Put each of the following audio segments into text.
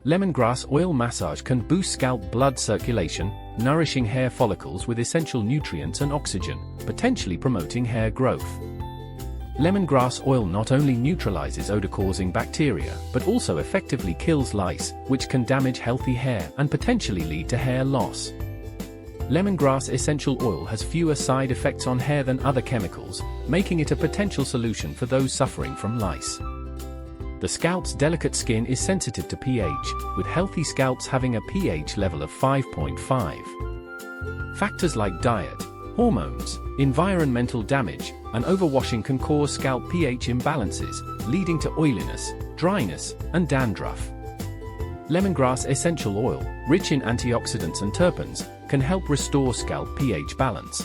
Lemongrass oil massage can boost scalp blood circulation, nourishing hair follicles with essential nutrients and oxygen, potentially promoting hair growth. Lemongrass oil not only neutralizes odor-causing bacteria, but also effectively kills lice, which can damage healthy hair and potentially lead to hair loss. Lemongrass essential oil has fewer side effects on hair than other chemicals, making it a potential solution for those suffering from lice. The scalp's delicate skin is sensitive to pH, with healthy scalps having a pH level of 5.5. Factors like diet, hormones, environmental damage, and overwashing can cause scalp pH imbalances, leading to oiliness, dryness, and dandruff. Lemongrass essential oil, rich in antioxidants and terpenes, can help restore scalp pH balance.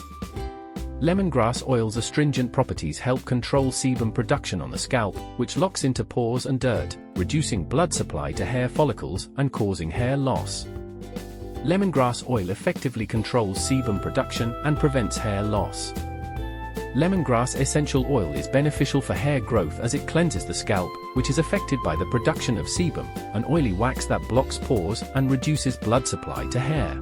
Lemongrass oil's astringent properties help control sebum production on the scalp, which locks into pores and dirt, reducing blood supply to hair follicles and causing hair loss. Lemongrass oil effectively controls sebum production and prevents hair loss. Lemongrass essential oil is beneficial for hair growth as it cleanses the scalp, which is affected by the production of sebum, an oily wax that blocks pores and reduces blood supply to hair.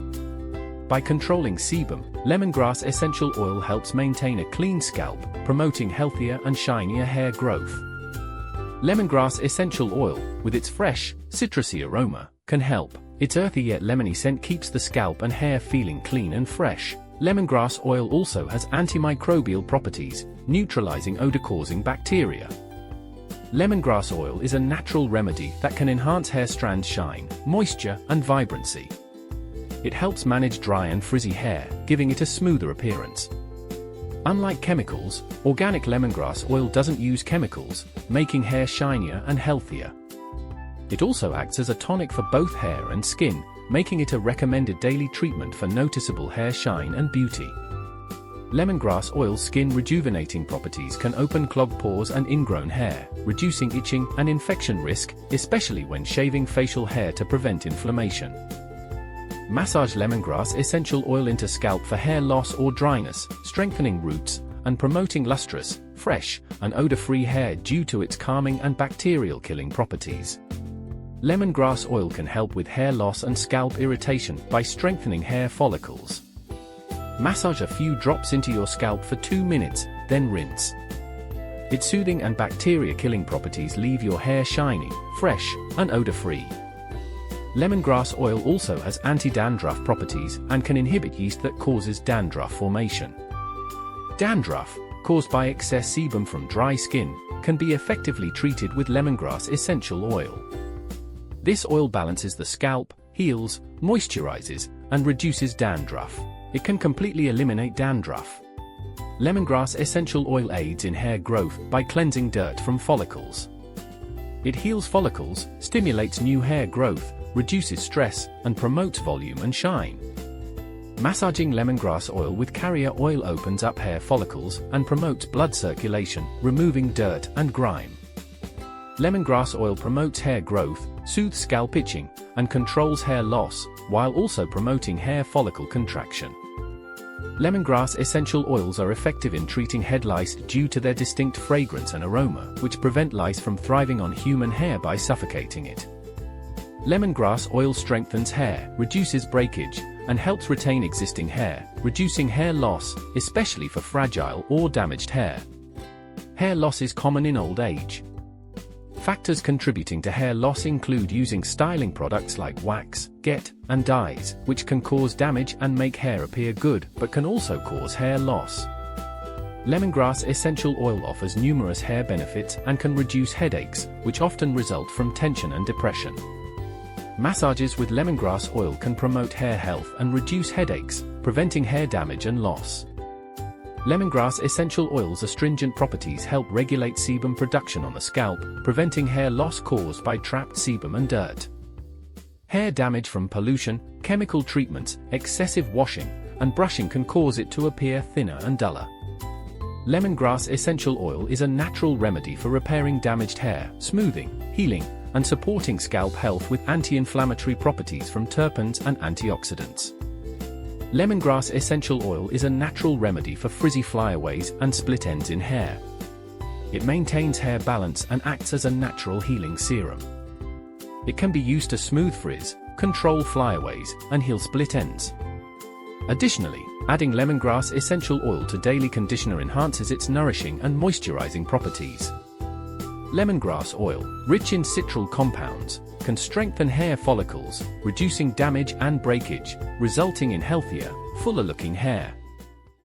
By controlling sebum, lemongrass essential oil helps maintain a clean scalp, promoting healthier and shinier hair growth. Lemongrass essential oil, with its fresh, citrusy aroma, can help. Its earthy yet lemony scent keeps the scalp and hair feeling clean and fresh. Lemongrass oil also has antimicrobial properties, neutralizing odor-causing bacteria. Lemongrass oil is a natural remedy that can enhance hair strand shine, moisture, and vibrancy. It helps manage dry and frizzy hair, giving it a smoother appearance. Unlike chemicals, organic lemongrass oil doesn't use chemicals, making hair shinier and healthier. It also acts as a tonic for both hair and skin, making it a recommended daily treatment for noticeable hair shine and beauty. Lemongrass oil's skin rejuvenating properties can open clogged pores and ingrown hair, reducing itching and infection risk, especially when shaving facial hair to prevent inflammation. Massage lemongrass essential oil into scalp for hair loss or dryness, strengthening roots, and promoting lustrous, fresh, and odor-free hair due to its calming and bacterial-killing properties. Lemongrass oil can help with hair loss and scalp irritation by strengthening hair follicles. Massage a few drops into your scalp for 2 minutes, then rinse. Its soothing and bacteria-killing properties leave your hair shiny, fresh, and odor-free. Lemongrass oil also has anti-dandruff properties and can inhibit yeast that causes dandruff formation. Dandruff, caused by excess sebum from dry skin, can be effectively treated with lemongrass essential oil. This oil balances the scalp, heals, moisturizes, and reduces dandruff. It can completely eliminate dandruff. Lemongrass essential oil aids in hair growth by cleansing dirt from follicles. It heals follicles, stimulates new hair growth, reduces stress, and promotes volume and shine. Massaging lemongrass oil with carrier oil opens up hair follicles and promotes blood circulation, removing dirt and grime. Lemongrass oil promotes hair growth, soothes scalp itching, and controls hair loss, while also promoting hair follicle contraction. Lemongrass essential oils are effective in treating head lice due to their distinct fragrance and aroma, which prevent lice from thriving on human hair by suffocating it. Lemongrass oil strengthens hair, reduces breakage, and helps retain existing hair, reducing hair loss, especially for fragile or damaged hair. Hair loss is common in old age. Factors contributing to hair loss include using styling products like wax, get, and dyes, which can cause damage and make hair appear good, but can also cause hair loss. Lemongrass essential oil offers numerous hair benefits and can reduce headaches, which often result from tension and depression. Massages with lemongrass oil can promote hair health and reduce headaches, preventing hair damage and loss. Lemongrass essential oil's astringent properties help regulate sebum production on the scalp, preventing hair loss caused by trapped sebum and dirt. Hair damage from pollution, chemical treatments, excessive washing, and brushing can cause it to appear thinner and duller. Lemongrass essential oil is a natural remedy for repairing damaged hair, smoothing, healing, and supporting scalp health with anti-inflammatory properties from terpenes and antioxidants. Lemongrass essential oil is a natural remedy for frizzy flyaways and split ends in hair, It maintains hair balance and acts as a natural healing serum. It can be used to smooth frizz, control flyaways, and heal split ends. Additionally, adding lemongrass essential oil to daily conditioner enhances its nourishing and moisturizing properties. Lemongrass oil, rich in citral compounds, can strengthen hair follicles, reducing damage and breakage, resulting in healthier, fuller-looking hair.